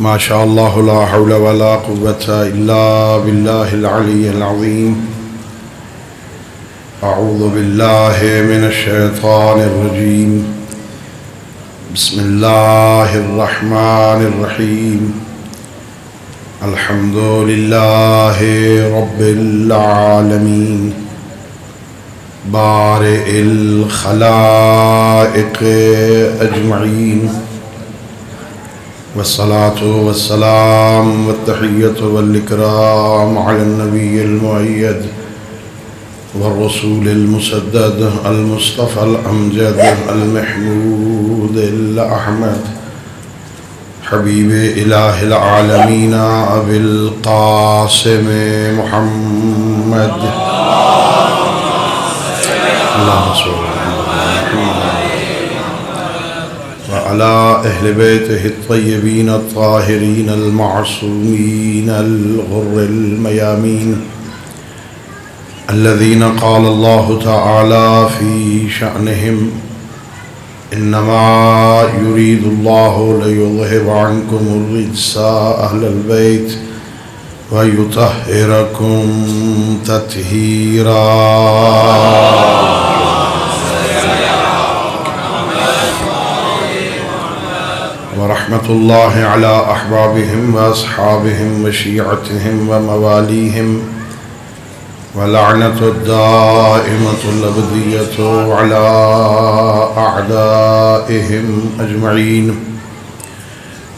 ما شاء الله لا حول ولا قوة إلا بالله العلي العظيم. أعوذ بالله من الشيطان الرجيم. بسم الله الرحمن الرحيم. الحمد لله رب العالمين بارئ الخلائق أجمعين، والصلاة والسلام والتحية والإكرام على النبي المؤيد والرسول المسدد المصطفى الأمجد المحمود الأحمد حبيب إله العالمين أبي القاسم محمد. اللهم صل وعلى أهل بيته الطيبين الطاهرين المعصومين الغر الميامين الذين قال الله تعالى في شأنهم: إنما يريد الله ليذهب عنكم الرجس أهل البيت ويطهركم تطهيرا. ورحمة الله على أحبابهم وأصحابهم وشيعتهم ومواليهم، ولعنة الدائمة الأبدية على أعدائهم أجمعين.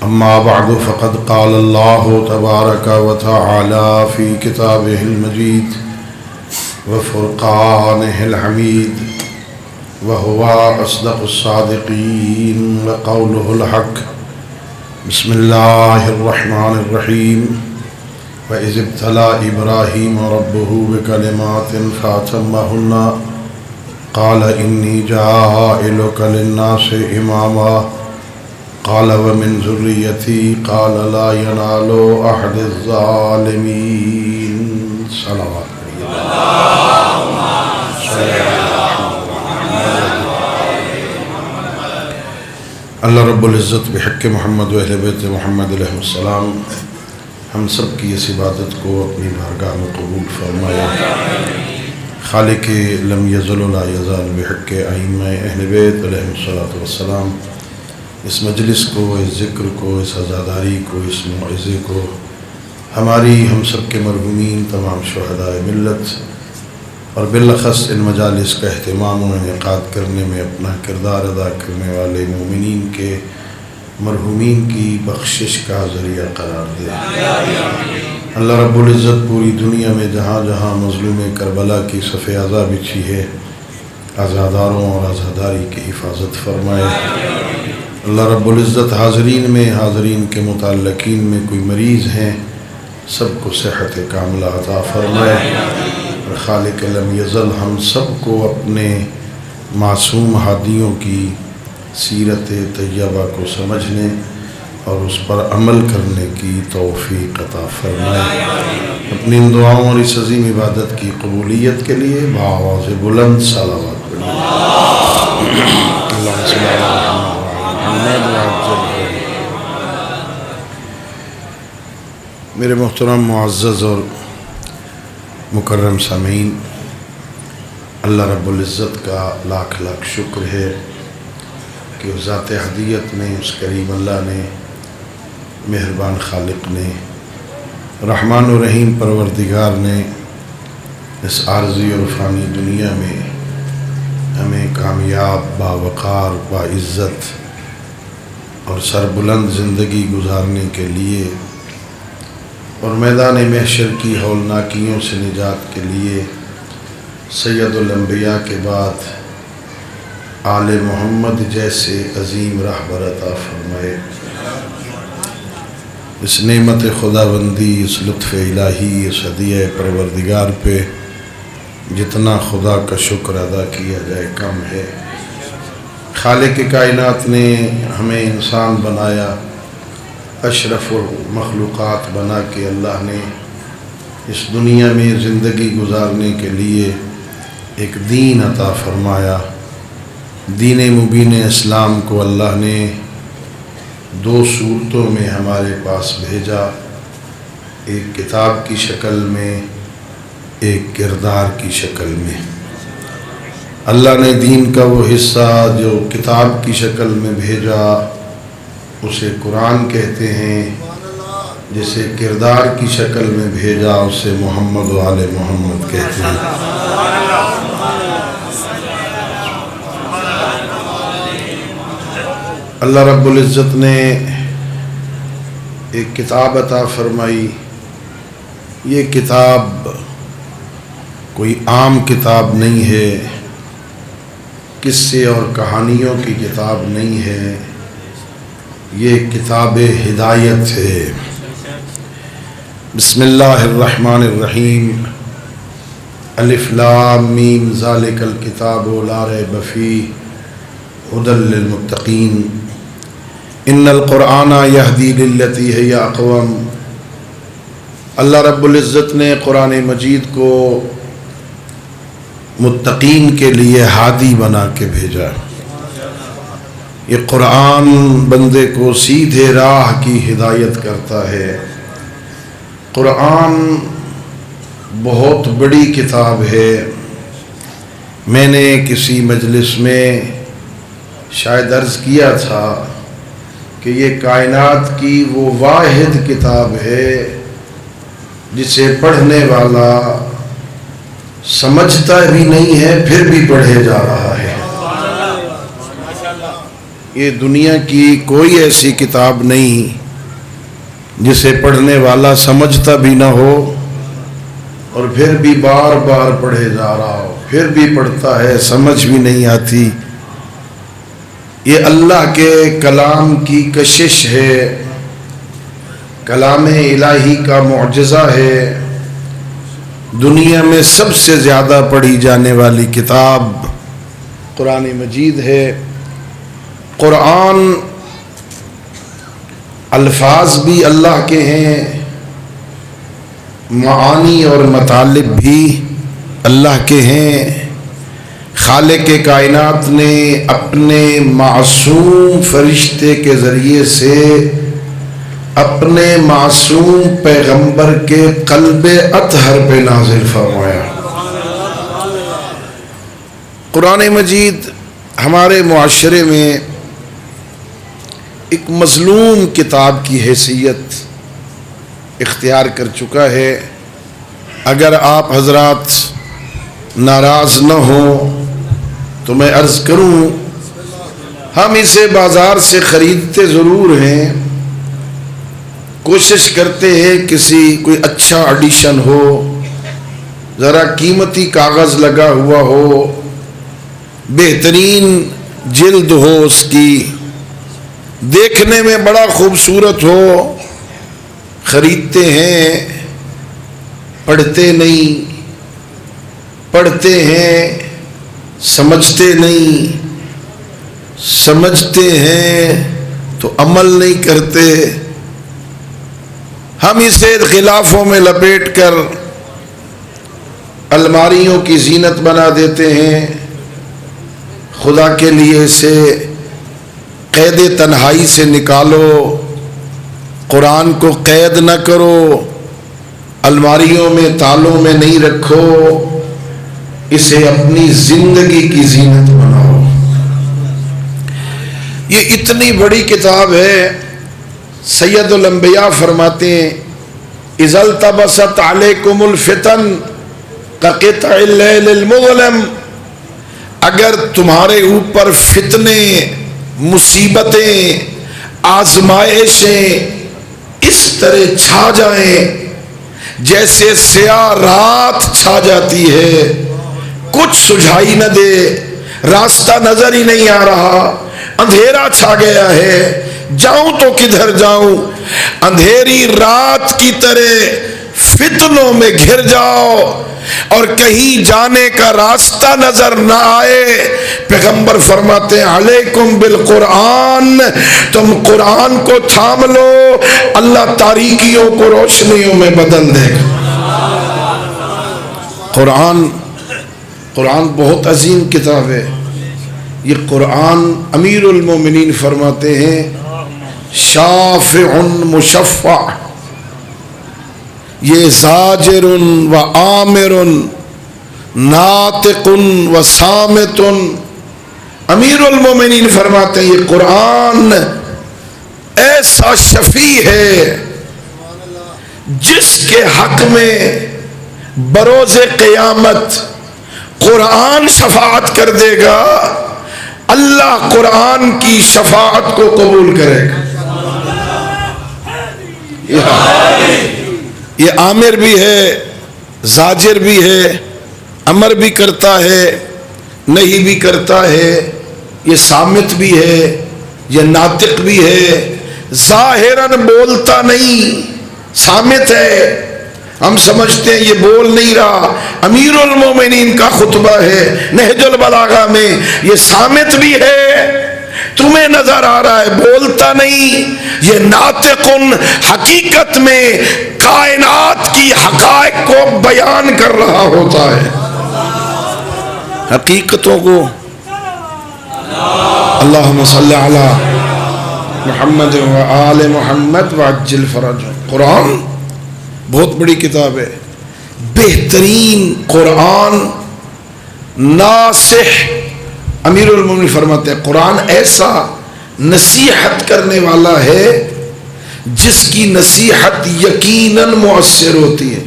أما بعد، فقد قال الله تبارك وتعالى في كتابه المجيد وفرقانه الحميد، وهو أصدق الصادقين وقوله الحق. بسم الله الرحمن الرحيم. وإذ ابتلى إبراهيم ربه بكلمات فأتمهن قال إني جاعلك للناس إماما قال ومن ذريتي قال لا ينال أحد الظالمين. صلوات اللہ رب العزت بحق محمد و اہل بیت محمد علیہ السلام ہم سب کی اس عبادت کو اپنی بارگاہ میں قبول فرمائے. خالق لم یزل لا یزال بحق ائمہ اہل بیت علیہ السلام اس مجلس کو، اس ذکر کو، اس عزاداری کو، اس موعظے کو، ہماری ہم سب کے مرحومین تمام شہداء ملت اور بالاخص ان مجالس کا اہتمام و انعقاد کرنے میں اپنا کردار ادا کرنے والے مومنین کے مرحومین کی بخشش کا ذریعہ قرار دے. اللہ رب العزت پوری دنیا میں جہاں جہاں مظلوم کربلا کی صف اعضا بچھی ہے، عزاداروں اور عزاداری کی حفاظت فرمائے. اللہ رب العزت حاضرین میں، حاضرین کے متعلقین میں کوئی مریض ہیں، سب کو صحت کاملہ عطا فرمائے. اور خالق لم یزل ہم سب کو اپنے معصوم ہادیوں کی سیرت طیبہ کو سمجھنے اور اس پر عمل کرنے کی توفیق عطا فرمائے. اپنی ان دعاؤں اور اس عظیم عبادت کی قبولیت کے لیے بآواز بلند صلوات پڑھیں. اللہم صل علی محمد. میرے محترم معزز اور مکرم سامعین، اللہ رب العزت کا لاکھ لاکھ شکر ہے کہ اس ذات ہدیت نے، اس کریم اللہ نے، مہربان خالق نے، رحمان و رحیم پروردگار نے اس عارضی اور فانی دنیا میں ہمیں کامیاب، باوقار، باعزت اور سربلند زندگی گزارنے کے لیے اور میدان محشر کی ہولناکیوں سے نجات کے لیے سید الانبیاء کے بعد آل محمد جیسے عظیم راہبر عطا فرمائے. اس نعمت خداوندی، اس لطف الہی، اس ہدیہ پروردگار پہ جتنا خدا کا شکر ادا کیا جائے کم ہے. خالق کائنات نے ہمیں انسان بنایا، اشرف المخلوقات بنا کے اللہ نے اس دنیا میں زندگی گزارنے کے لیے ایک دین عطا فرمایا. دین مبین اسلام کو اللہ نے دو صورتوں میں ہمارے پاس بھیجا، ایک کتاب کی شکل میں، ایک کردار کی شکل میں۔ اللہ نے دین کا وہ حصہ جو کتاب کی شکل میں بھیجا اسے قرآن کہتے ہیں، جسے کردار کی شکل میں بھیجا اسے محمد و آل محمد کہتے ہیں۔ اللہ رب العزت نے ایک کتاب عطا فرمائی۔ یہ کتاب کوئی عام کتاب نہیں ہے، قصے اور کہانیوں کی کتاب نہیں ہے، یہ کتاب ہدایت ہے۔ بسم اللہ الرحمن الرحیم، الف لام میم ذالک الکتاب لا ریب فیہ ھدی للمتقین ان القرآن یہدی للتی ہی اقوم۔ اللہ رب العزت نے قرآن مجید کو متقین کے لیے ہادی بنا کے بھیجا۔ یہ قرآن بندے کو سیدھے راہ کی ہدایت کرتا ہے۔ قرآن بہت بڑی کتاب ہے۔ میں نے کسی مجلس میں شاید عرض کیا تھا کہ یہ کائنات کی وہ واحد کتاب ہے جسے پڑھنے والا سمجھتا بھی نہیں ہے پھر بھی پڑھے جا رہا ہے۔ یہ دنیا کی کوئی ایسی کتاب نہیں جسے پڑھنے والا سمجھتا بھی نہ ہو اور پھر بھی بار بار پڑھے جا رہا ہو، پھر بھی پڑھتا ہے سمجھ بھی نہیں آتی۔ یہ اللہ کے کلام کی کشش ہے، کلام الہی کا معجزہ ہے۔ دنیا میں سب سے زیادہ پڑھی جانے والی کتاب قرآن مجید ہے۔ قرآن الفاظ بھی اللہ کے ہیں، معانی اور مطالب بھی اللہ کے ہیں۔ خالق کائنات نے اپنے معصوم فرشتے کے ذریعے سے اپنے معصوم پیغمبر کے قلب اطہر پہ نازل فرمایا۔ قرآن مجید ہمارے معاشرے میں ایک مظلوم کتاب کی حیثیت اختیار کر چکا ہے۔ اگر آپ حضرات ناراض نہ ہوں تو میں عرض کروں، ہم اسے بازار سے خریدتے ضرور ہیں، کوشش کرتے ہیں کوئی اچھا ایڈیشن ہو، ذرا قیمتی کاغذ لگا ہوا ہو، بہترین جلد ہو، اس کی دیکھنے میں بڑا خوبصورت ہو، خریدتے ہیں، پڑھتے نہیں، پڑھتے ہیں سمجھتے نہیں، سمجھتے ہیں تو عمل نہیں کرتے۔ ہم اسے غلافوں میں لپیٹ کر الماریوں کی زینت بنا دیتے ہیں۔ خدا کے لیے اسے قید تنہائی سے نکالو، قرآن کو قید نہ کرو، الماریوں میں تالوں میں نہیں رکھو، اسے اپنی زندگی کی زینت بناؤ۔ یہ اتنی بڑی کتاب ہے، سید الانبیاء فرماتے ہیں اذا التبست علیکم الفتن کقطع اللیل المظلم، اگر تمہارے اوپر فتنے، مصیبتیں، آزمائشیں اس طرح چھا جائیں جیسے سیاہ رات چھا جاتی ہے، کچھ سجھائی نہ دے، راستہ نظر ہی نہیں آ رہا، اندھیرا چھا گیا ہے، جاؤں تو کدھر جاؤں، اندھیری رات کی طرح فتنوں میں گھر جاؤ اور کہیں جانے کا راستہ نظر نہ آئے، پیغمبر فرماتے ہیں علیکم بالقرآن، تم قرآن کو تھام لو، اللہ تاریکیوں کو روشنیوں میں بدل دے گا۔ قرآن بہت عظیم کتاب ہے۔ یہ قرآن امیر المومنین فرماتے ہیں شافع مشفع، یہ زاجر و آمر ناطق و صامت۔ امیر المومنین فرماتے ہیں یہ قرآن ایسا شفیع ہے جس کے حق میں بروز قیامت قرآن شفاعت کر دے گا، اللہ قرآن کی شفاعت کو قبول کرے گا۔ یہ آمر بھی ہے، زاجر بھی ہے، امر بھی کرتا ہے، نہیں بھی کرتا ہے، یہ صامت بھی ہے، یہ ناطق بھی ہے۔ ظاہراً بولتا نہیں، صامت ہے، ہم سمجھتے ہیں یہ بول نہیں رہا، امیر المومنین کا خطبہ ہے نہج البلاغہ میں، یہ صامت بھی ہے، تمہیں نظر آ رہا ہے بولتا نہیں، یہ ناطق حقیقت میں کائنات کی حقائق کو بیان کر رہا ہوتا ہے، حقیقتوں کو۔ اللہم صلی علی محمد و آل محمد وعجل فرج۔ قرآن بہت بڑی کتاب ہے، بہترین قرآن ناصح۔ امیر المومنین فرماتے ہیں قرآن ایسا نصیحت کرنے والا ہے جس کی نصیحت یقیناً مؤثر ہوتی ہے۔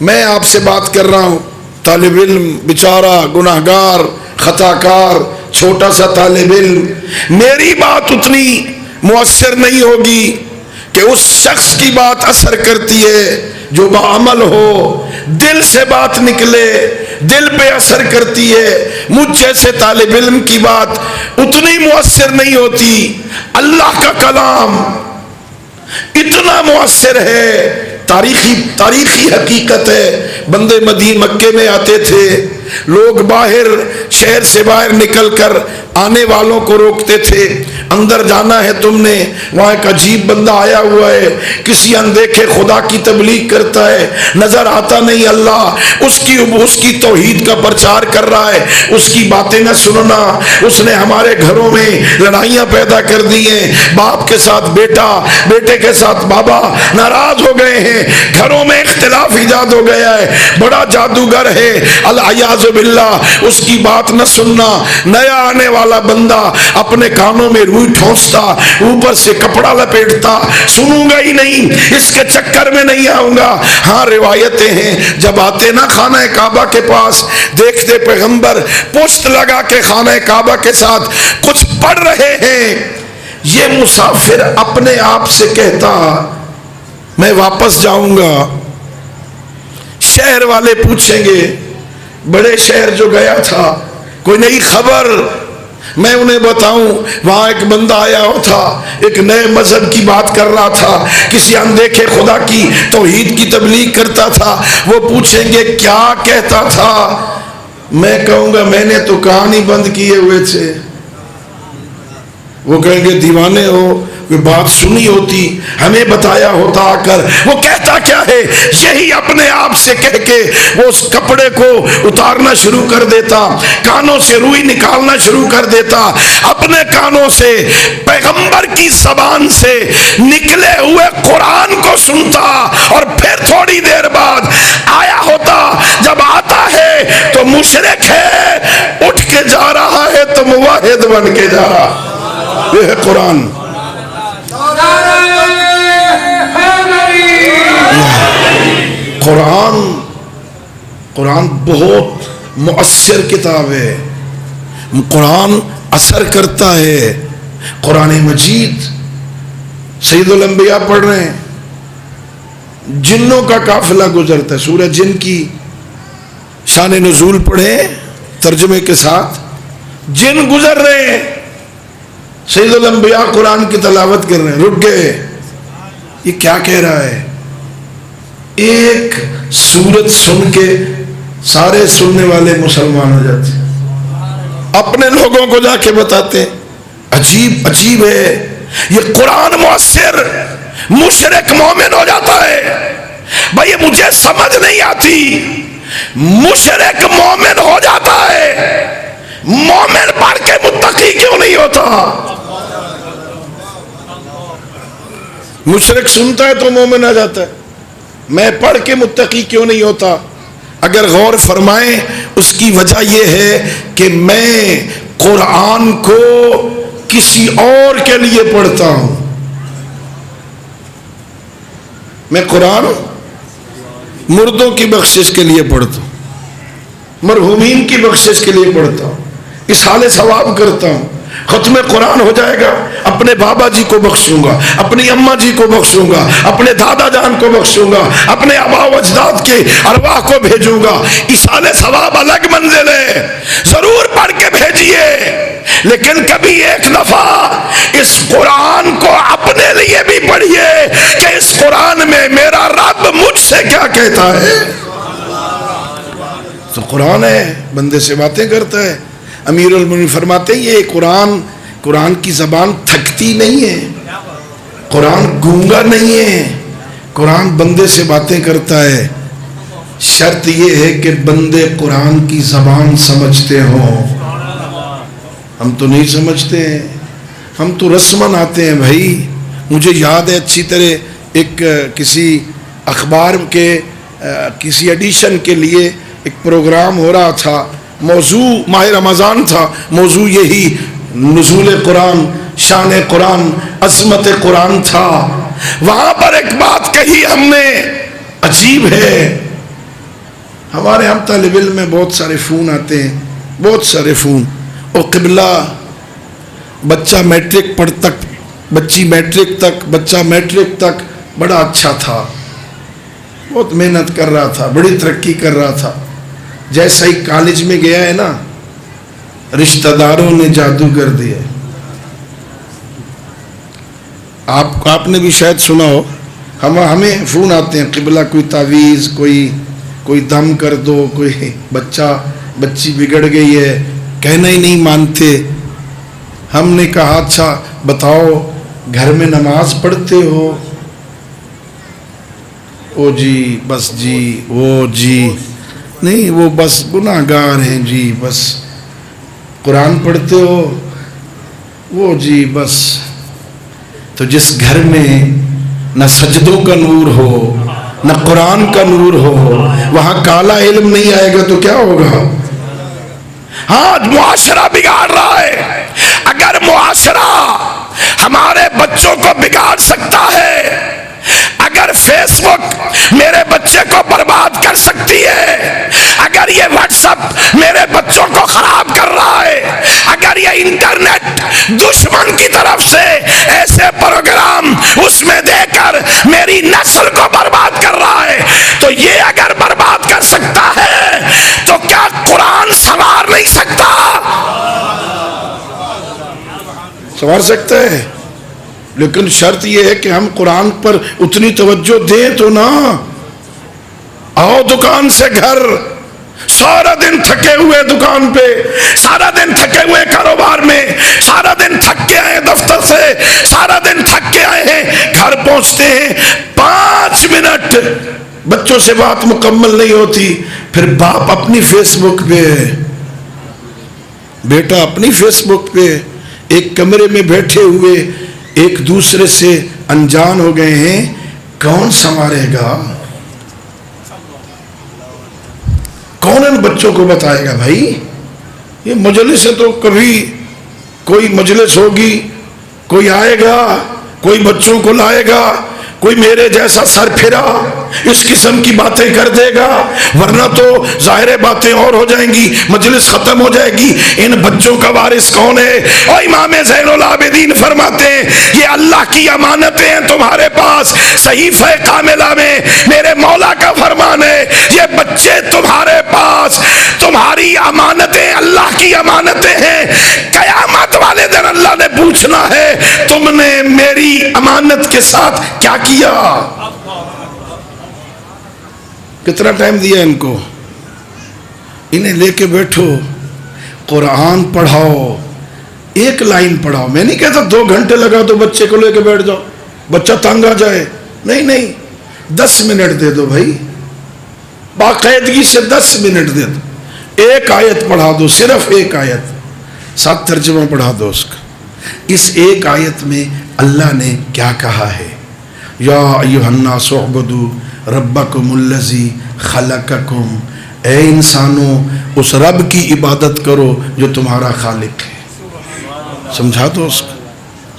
میں آپ سے بات کر رہا ہوں، طالب علم بیچارہ گناہگار خطا کار چھوٹا سا طالب علم، میری بات اتنی مؤثر نہیں ہوگی کہ اس شخص کی بات اثر کرتی ہے جو بعمل ہو، دل سے بات نکلے، دل پہ اثر کرتی ہے۔ مجھ جیسے طالب علم کی بات اتنی مؤثر نہیں ہوتی، اللہ کا کلام اتنا مؤثر ہے، تاریخی حقیقت ہے۔ بندے مکے میں آتے تھے، لوگ باہر شہر سے باہر نکل کر آنے والوں کو روکتے تھے، اندر جانا ہے تم نے، وہاں ایک عجیب بندہ آیا ہوا ہے، کسی اندیکھے خدا کی تبلیغ کرتا ہے، نظر آتا نہیں اللہ، اس کی توحید کا پرچار کر رہا ہے، اس کی باتیں نہ سننا، اس نے ہمارے گھروں میں لڑائیاں پیدا کر دی ہیں، باپ کے ساتھ بیٹا، بیٹے کے ساتھ بابا ناراض ہو گئے ہیں، گھروں میں اختلاف ایجاد ہو گیا ہے، بڑا جادوگر ہے، العیاذ باللہ، اس کی بات نہ سننا۔ نیا آنے والا بندہ اپنے کانوں میں روئی ٹھونستا، اوپر سے کپڑا لپیٹتا، سنوں گا ہی نہیں، اس کے چکر میں نہیں آؤں گا۔ ہاں روایتیں ہیں جب آتے نا خانہ کعبہ کے پاس، دیکھتے پیغمبر پشت لگا کے خانہ کعبہ کے ساتھ کچھ پڑھ رہے ہیں، یہ مسافر اپنے آپ سے کہتا میں واپس جاؤں گا۔ شہر والے پوچھیں گے، بڑے شہر جو گیا تھا کوئی نئی خبر؟ میں انہیں بتاؤں وہاں ایک بندہ آیا ہوا تھا، ایک نئے مذہب کی بات کر رہا تھا، کسی اندیکھے خدا کی توحید کی تبلیغ کرتا تھا۔ وہ پوچھیں گے کیا کہتا تھا؟ میں کہوں گا میں نے تو کہانی بند کیے ہوئے تھے۔ وہ کہیں گے دیوانے ہو، کوئی بات سنی ہوتی، ہمیں بتایا ہوتا آ کر۔ وہ کہتا کیا ہے؟ یہی اپنے آپ سے کہہ کے وہ اس کپڑے کو اتارنا شروع کر دیتا، کانوں سے روئی نکالنا شروع کر دیتا، اپنے کانوں سے پیغمبر کی زبان سے نکلے ہوئے قرآن کو سنتا، اور پھر تھوڑی دیر بعد آیا ہوتا۔ جب آتا ہے تو مشرک ہے، اٹھ کے جا رہا ہے تو موحد بن کے جا رہا۔ یہ ہے قرآن۔ قرآن بہت مؤثر کتاب ہے، قرآن اثر کرتا ہے۔ قرآن مجید سید الانبیاء پڑھ رہے ہیں، جنوں کا قافلہ گزرتا ہے، سورہ جن کی شان نزول پڑھیں ترجمے کے ساتھ، جن گزر رہے ہیں، سید الانبیاء قرآن کی تلاوت کر رہے ہیں، رک گئے، یہ کیا کہہ رہا ہے؟ ایک سورت سن کے سارے سننے والے مسلمان ہو جاتے، اپنے لوگوں کو جا کے بتاتے، عجیب ہے یہ قرآن مؤثر، مشرک مومن ہو جاتا ہے۔ بھائی مجھے سمجھ نہیں آتی، مشرک مومن ہو جاتا ہے، مومن پڑھ کے متقی کیوں نہیں ہوتا؟ مشرک سنتا ہے تو مومن آ جاتا ہے. میں پڑھ کے متقی کیوں نہیں ہوتا؟ اگر غور فرمائیں اس کی وجہ یہ ہے کہ میں قرآن کو کسی اور کے لیے پڑھتا ہوں. میں قرآن مردوں کی بخشش کے لیے پڑھتا ہوں, مرحومین کی بخشش کے لیے پڑھتا ہوں, اصحال ثواب کرتا ہوں. ختم قرآن ہو جائے گا, اپنے بابا جی کو بخشوں گا, اپنی اماں جی کو بخشوں گا, اپنے دادا جان کو بخشوں گا, اپنے آبا و اجداد کے ارواح کو بھیجوں گا. اصحال ثواب الگ منزل ہے, ضرور پڑھ کے بھیجیے, لیکن کبھی ایک دفعہ اس قرآن کو اپنے لیے بھی پڑھیے کہ اس قرآن میں میرا رب مجھ سے کیا کہتا ہے. تو قرآن ہے, بندے سے باتیں کرتا ہے. امیر المومنین فرماتے ہیں یہ قرآن کی زبان تھکتی نہیں ہے, قرآن گونگا نہیں ہے, قرآن بندے سے باتیں کرتا ہے. شرط یہ ہے کہ بندے قرآن کی زبان سمجھتے ہوں. ہم تو نہیں سمجھتے ہیں, ہم تو رسماً آتے ہیں بھائی. مجھے یاد ہے اچھی طرح ایک کسی اخبار کے کسی ایڈیشن کے لیے ایک پروگرام ہو رہا تھا, موضوع ماہ رمضان تھا, موضوع یہی نزول قرآن, شان قرآن, عظمت قرآن تھا. وہاں پر ایک بات کہی ہم نے, عجیب ہے. ہمارے ہم طالب علم میں بہت سارے فون آتے ہیں, بہت سارے فون. او قبلہ, بچہ میٹرک پڑھ تک, بچی میٹرک تک, بچہ میٹرک تک بڑا اچھا تھا, بہت محنت کر رہا تھا, بڑی ترقی کر رہا تھا. جیسا ہی کالج میں گیا ہے نا, رشتہ داروں نے جادو کر دیا. آپ نے بھی شاید سنا ہو, ہمیں فون آتے ہیں, قبلہ کوئی تعویذ, کوئی دم کر دو, کوئی بچی بگڑ گئی ہے, کہنا ہی نہیں مانتے. ہم نے کہا اچھا بتاؤ گھر میں نماز پڑھتے ہو؟ او جی بس جی, وہ جی نہیں, وہ بس گناہ گار ہیں جی, بس. قرآن پڑھتے ہو؟ وہ جی بس. تو جس گھر میں نہ سجدوں کا نور ہو نہ قرآن کا نور ہو, وہاں کالا علم نہیں آئے گا تو کیا ہوگا؟ ہاں, معاشرہ بگاڑ رہا ہے. اگر معاشرہ ہمارے بچوں کو بگاڑ سکتا ہے, اگر فیس بک میرے بچے کو برباد کر سکتی ہے, اگر یہ واٹس ایپ میرے بچوں کو خراب کر رہا ہے, اگر یہ انٹرنیٹ دشمن کی طرف سے ایسے پروگرام اس میں دے کر میری نسل کو برباد کر رہا ہے, تو یہ اگر برباد کر سکتا ہے تو کیا قرآن سنوار نہیں سکتا؟ سنوار سکتا ہے, لیکن شرط یہ ہے کہ ہم قرآن پر اتنی توجہ دیں تو نا. آؤ دکان سے گھر, سارا دن تھکے ہوئے دکان پہ, سارا دن تھکے ہوئے کاروبار میں, سارا دن تھک کے آئے دفتر سے, سارا دن تھک کے آئے ہیں, گھر پہنچتے ہیں 5 منٹ بچوں سے بات مکمل نہیں ہوتی, پھر باپ اپنی فیس بک پہ, بیٹا اپنی فیس بک پہ, ایک کمرے میں بیٹھے ہوئے ایک دوسرے سے انجان ہو گئے ہیں. کون سنوارے گا؟ کون ان بچوں کو بتائے گا بھائی؟ یہ مجلس ہے تو کبھی کوئی مجلس ہوگی, کوئی آئے گا, کوئی بچوں کو لائے گا, کوئی میرے جیسا سر پھرا اس قسم کی باتیں کر دے گا, ورنہ تو ظاہر باتیں اور ہو جائیں گی, مجلس ختم ہو جائے گی. ان بچوں کا وارث کون ہے؟ اور امام زین العابدین فرماتے ہیں یہ اللہ کی امانتیں ہیں تمہارے پاس. صحیفہ کاملہ میں میرے مولا کا فرمان ہے, یہ بچے تمہارے پاس, تمہاری امانتیں اللہ کی امانتیں ہیں. قیامت والے دن اللہ نے پوچھنا ہے تم نے میری امانت کے ساتھ کیا کیا؟ کتنا ٹائم دیا ان کو؟ انہیں لے کے بیٹھو, قرآن پڑھاؤ, ایک لائن پڑھاؤ. میں نہیں کہتا 2 گھنٹے لگا دو بچے کو لے کے بیٹھ جاؤ, بچہ تنگ آ جائے, نہیں 10 منٹ دے دو بھائی, باقاعدگی سے 10 منٹ دے دو. ایک آیت پڑھا دو, صرف ایک آیت, ساتھ ترجمہ پڑھا دو اس کا. اس ایک آیت میں اللہ نے کیا کہا ہے, یا ایھا الناس اعبدوا ربکم الذی خلقکم، اے انسانوں اس رب کی عبادت کرو جو تمہارا خالق ہے۔ سمجھا دو اس کو،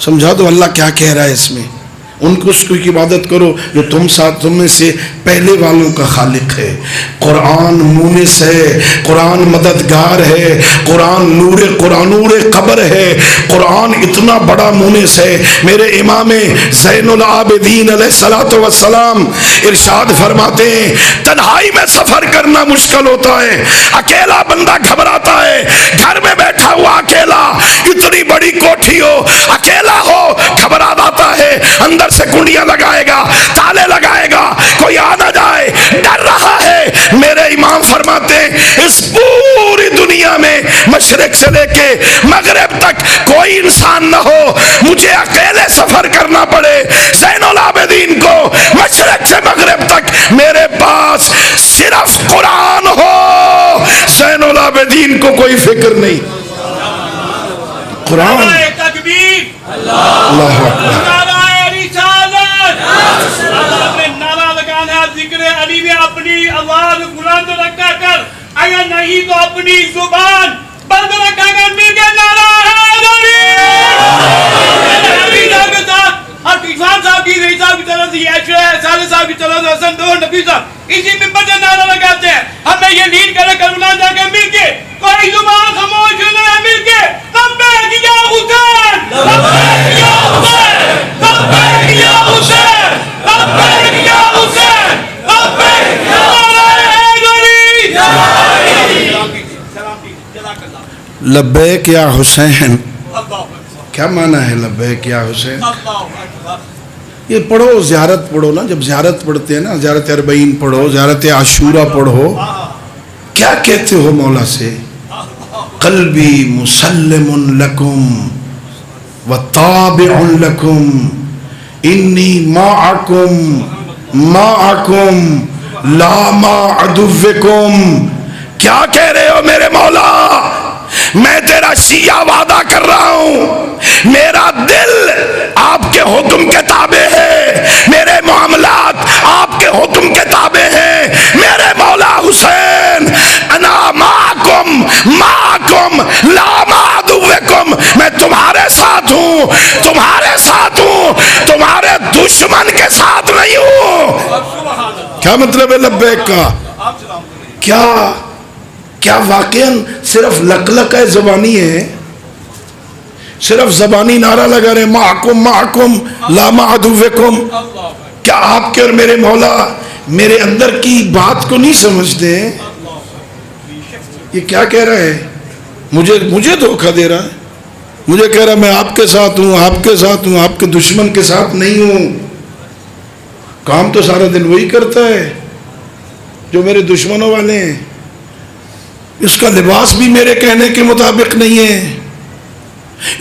سمجھا دو اللہ کیا کہہ رہا ہے اس میں۔ ان کو اس کی عبادت کرو جو تم میں سے پہلے والوں کا خالق ہے۔ قرآن مونس ہے، قرآن مددگار ہے، قرآن نور قبر ہے، قرآن اتنا بڑا مونس ہے۔ میرے امام زین العابدین علیہ الصلوۃ والسلام ارشاد فرماتے ہیں تنہائی میں سفر کرنا مشکل ہوتا ہے، اکیلا بندہ گھبراتا ہے، گھر میں بیٹھا ہوا اکیلا، اتنی بڑی کوٹھی ہو اکیلا ہو گھبرا جاتا ہے، اندر سے کنڈیاں لگائے گا، تالے لگائے گا، کوئی آ نہ جائے، ڈر رہا ہے۔ میرے امام فرماتے ہیں اس پوری دنیا میں مشرق سے لے کے مغرب تک کوئی انسان نہ ہو، مجھے اکیلے سفر کرنا پڑے، زین العابدین کو مشرق سے مغرب تک میرے پاس صرف قرآن ہو، زین العابدین کو کوئی فکر نہیں۔ قرآن، اللہ اکبر، ذکر علی میں اپنی آواز بلند رکھا کر، اگر نہیں تو اپنی زبان بند رکھا کر مل کے نعرہ حیدری۔ حفیظان صاحب کی رئی صاحب کی طرف سے یہ اشرا ہے، سالے صاحب کی طرف سے حسن دور نبی صاحب اسی ممبر سے نعرہ لگاتے ہیں۔ ہمیں یہ لیڈ کرے کربلا جا کے مل کے کوئی زبان خاموش نہ مل کے لبیک یا حسین، لبیک یا حسین، لبیک یا حسین، لبیک یا حسین، لبیک یا حیدری۔ لبیک یا حسین، کیا معنی ہے لبیک یا حسین؟ یہ پڑھو، زیارت پڑھو نا، جب زیارت پڑھتے ہیں نا، زیارت اربعین پڑھو، زیارت عاشورہ پڑھو، کیا کہتے ہو مولا سے؟ قلبی مسلم لکم وتابع لکم انی معکم معکم لا مع عدوکم۔ کیا کہہ رہے ہو میرے مولا؟ میں تیرا شیعہ وعدہ کر رہا ہوں، میرا دل آپ کے حکم کے تابع ہے، میرے معاملات آپ کے حکم کے تابع ہیں، میرے مولا حسین انا معکم معکم لا مع عدوکم، میں تمہارے ساتھ ہوں، تمہارے ساتھ ہوں، تمہارے دشمن کے ساتھ نہیں ہوں۔ کیا مطلب ہے لبیک کا؟ کیا واقعاً صرف لقلقہ زبانی ہے؟ صرف زبانی نعرہ لگا رہے معکم معکم لا مع عدوکم؟ کیا آپ کے اور میرے مولا میرے اندر کی بات کو نہیں سمجھتے ہیں؟ یہ کیا کہہ رہا ہے؟ مجھے دھوکہ دے رہا ہے، مجھے کہہ رہا ہے میں آپ کے ساتھ ہوں، آپ کے ساتھ ہوں، آپ کے دشمن کے ساتھ نہیں ہوں۔ کام تو سارا دن وہی کرتا ہے جو میرے دشمنوں والے ہیں، اس کا لباس بھی میرے کہنے کے مطابق نہیں ہے،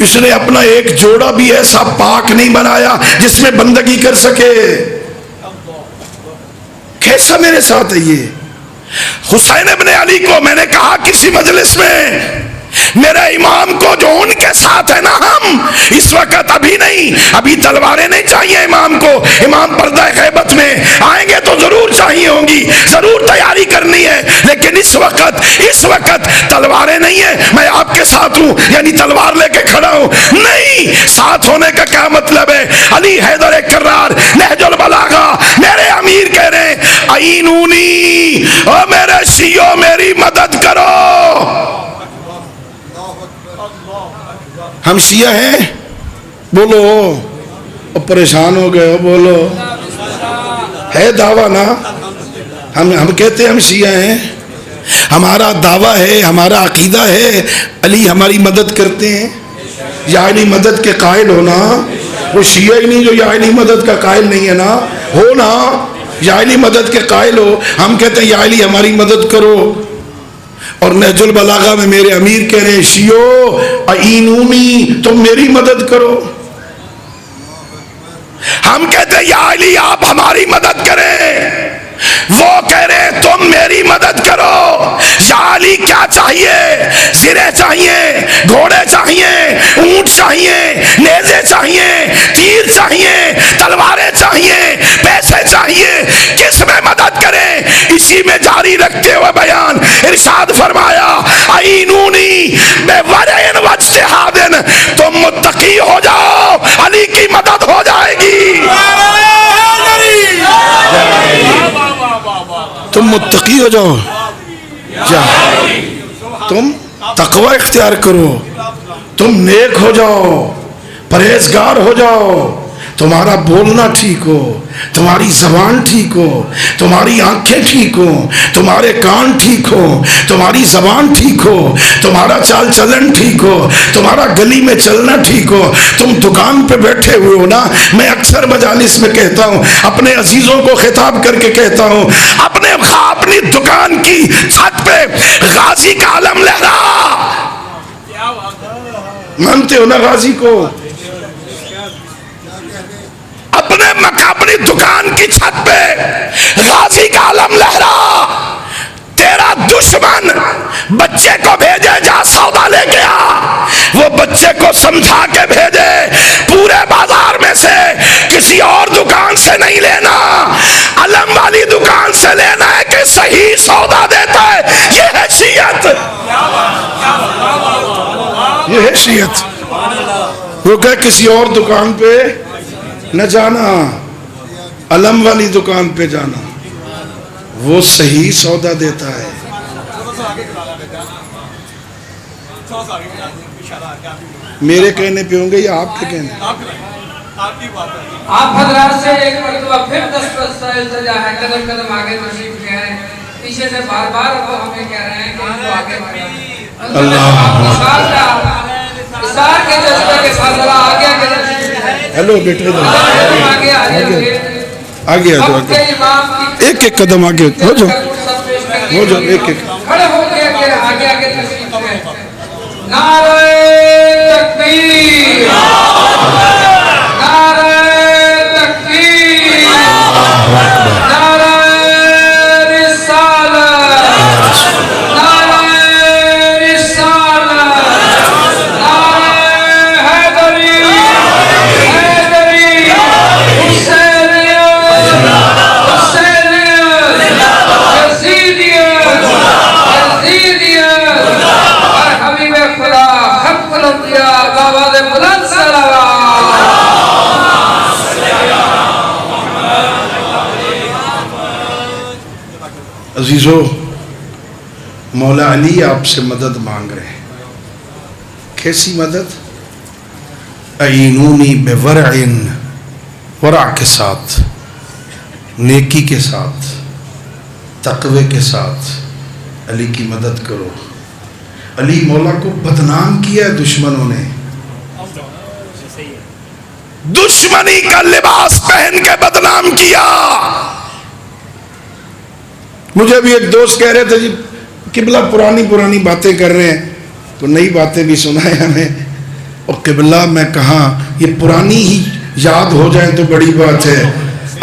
اس نے اپنا ایک جوڑا بھی ایسا پاک نہیں بنایا جس میں بندگی کر سکے۔ کیسا میرے ساتھ ہے یہ؟ حسین ابن علی کو میں نے کہا کسی مجلس میں، میرے امام کو جو ان کے ساتھ ہے نا، ہم اس وقت ابھی نہیں، ابھی تلواریں نہیں چاہیے امام کو، امام پردہ غیبت میں آئیں گے تو ضرور چاہیے ہوں گی، ضرور تیاری کرنی ہے، لیکن اس وقت تلواریں نہیں ہیں، میں آپ کے ساتھ ہوں یعنی تلوار لے کے کھڑا ہوں، نہیں۔ ساتھ ہونے کا کیا مطلب ہے؟ علی حیدر کرار نہج البلاغہ میرے امیر کہہ رہے ہیں اعینونی، او میرے شیعوں میری مدد کرو۔ ہم شیعہ ہیں؟ بولو، اور پریشان ہو گئے ہو، بولو، ہے دعویٰ نا؟ ہم کہتے ہیں ہم شیعہ ہیں، ہمارا دعویٰ ہے، ہمارا عقیدہ ہے علی ہماری مدد کرتے ہیں۔ یا علی مدد کے قائل ہونا، وہ شیعہ ہی نہیں جو یا علی مدد کا قائل نہیں ہے نا، ہو نا، یا علی مدد کے قائل ہو۔ ہم کہتے ہیں یا علی ہماری مدد کرو، اور نہج البلاغہ میں میرے امیر کہہ رہے ہیں شیعو اعینونی، تم میری مدد کرو۔ ہم کہتے ہیں یا علی آپ ہماری مدد کریں، وہ کہہ رہے ہیں تم میری مدد کرو۔ یا علی کیا چاہیے؟ زرے چاہیے، گھوڑے چاہیے، اونٹ چاہیے، نیزے چاہیے، تیر چاہیے، تلواریں چاہیے، پیسے چاہیے، کس میں مدد کریں؟ اسی میں جاری رکھتے ہوئے بیان ارشاد فرمایا اعینونی بورع واجتہاد، تم متقی ہو جاؤ، علی کی مدد ہو جائے گی۔ تم متقی ہو جاؤ، تم تقوی اختیار کرو، تم نیک ہو جاؤ، پرہیزگار ہو جاؤ، تمہارا بولنا ٹھیک ہو، تمہاری زبان ٹھیک ہو، تمہاری آنکھیں ٹھیک ہو، تمہارے کان ٹھیک ہو، تمہاری زبان ٹھیک ہو، تمہارا چال چلن ٹھیک ہو، تمہارا گلی میں چلنا ٹھیک ہو۔ تم دکان پہ بیٹھے ہوئے ہو نا، میں اکثر مجالس میں کہتا ہوں، اپنے عزیزوں کو خطاب کر کے کہتا ہوں، اپنی دکان کی چھت پہ غازی کا علم لہرا۔ مانتے ہو نا غازی کو؟ اپنی دکان کی چھت پہ غازی کا علم لہرا۔ تیرا دشمن بچے کو بھیجے جا سودا لے کے آ، وہ بچے کو سمجھا کے بھیجے، پورے بازار میں سے کسی اور دکان سے نہیں لینا، علم والی دکان سے لینا ہے کہ صحیح سودا دیتا ہے۔ یہ ہے شیعت، یہ ہے شیعت۔ وہ کہ کسی اور دکان پہ نہ جانا، علم والی دکان پہ جانا، وہ صحیح سودا دیتا ہے۔ میرے کہنے پہ ہوں گے یا آپ کے کہنے؟ آپ حضرات سے ایک مرتبہ پھر دسترس التجا ہے، قدم قدم آگے تشریف لے آئے، پیچھے سے بار بار وہ ہمیں کہہ رہے ہیں کہ ان کو آگے بڑھائیں۔ اللہ اصرار کے جذبے کے ساتھ ذرا آگے آگے تشریف لے۔ ہیلو بیٹے آگے آگے ایک ایک قدم آگے ہو جاؤ، ہو جاؤ، ایک ایک کھڑے ہو کے آگے آگے تشریف لے۔ نعرہ تکبیر، نعرہ تکبیر، نعرہ رسالت، نعرہ رسالت، نعرہ حیدری، حیدری، حسینیت، حسینیت، یزیدیت، یزیدیت، اور حبیب خدا خلق الانبیاء آواز بلند صلوات۔ عزیزو، مولا علی آپ سے مدد مانگ رہے ہیں۔ کیسی مدد؟ اعینونی بورع، ورع کے ساتھ، نیکی کے ساتھ، تقوی کے ساتھ علی کی مدد کرو۔ علی مولا کو بدنام کیا ہے دشمنوں نے، دشمنی کا لباس پہن کے بدنام کیا۔ مجھے بھی ایک دوست کہہ رہے تھے جی قبلہ پرانی باتیں کر رہے ہیں، تو نئی باتیں بھی سنائے ہمیں۔ اور قبلہ میں کہا یہ پرانی ہی یاد ہو جائیں تو بڑی بات ہے،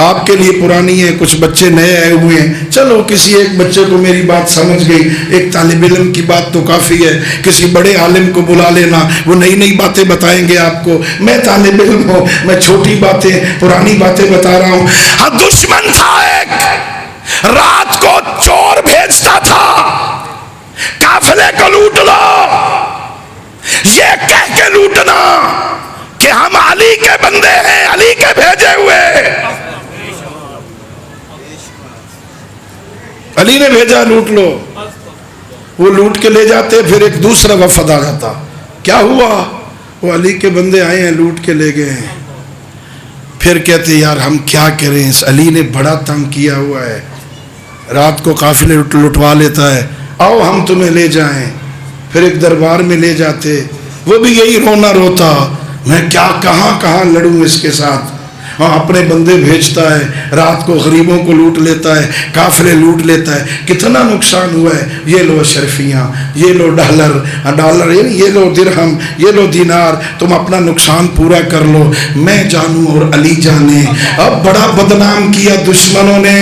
آپ کے لیے پرانی ہے، کچھ بچے نئے آئے ہوئے ہیں، چلو کسی ایک بچے کو میری بات سمجھ گئی، ایک طالب علم کی بات تو کافی ہے، کسی بڑے عالم کو بلا لینا، وہ نئی باتیں بتائیں گے آپ کو۔ میں طالب علم ہوں، میں چھوٹی باتیں پرانی باتیں بتا رہا ہوں۔ ہاں دشمن تھا ایک، رات کو چور بھیجتا تھا قافلے کو لوٹ لو، یہ کہہ کے لوٹنا کہ ہم علی کے بندے ہیں، علی کے بھیجے ہوئے، علی نے بھیجا لوٹ لو۔ وہ لوٹ کے لے جاتے، پھر ایک دوسرا وفد آ جاتا، کیا ہوا؟ وہ علی کے بندے آئے ہیں، لوٹ کے لے گئے ہیں۔ پھر کہتے یار ہم کیا کریں، اس علی نے بڑا تنگ کیا ہوا ہے، رات کو قافلے لٹوا لیتا ہے، آؤ ہم تمہیں لے جائیں۔ پھر ایک دربار میں لے جاتے، وہ بھی یہی رونا روتا، میں کیا کہاں لڑوں اس کے ساتھ۔ ہاں اپنے بندے بھیجتا ہے، رات کو غریبوں کو لوٹ لیتا ہے، کافرے لوٹ لیتا ہے. کتنا نقصان ہوا ہے. یہ لو اشرفیاں، یہ لو ڈالر یہ لو درہم، یہ لو دینار، تم اپنا نقصان پورا کر لو. میں جانوں اور علی جانے. اب بڑا بدنام کیا دشمنوں نے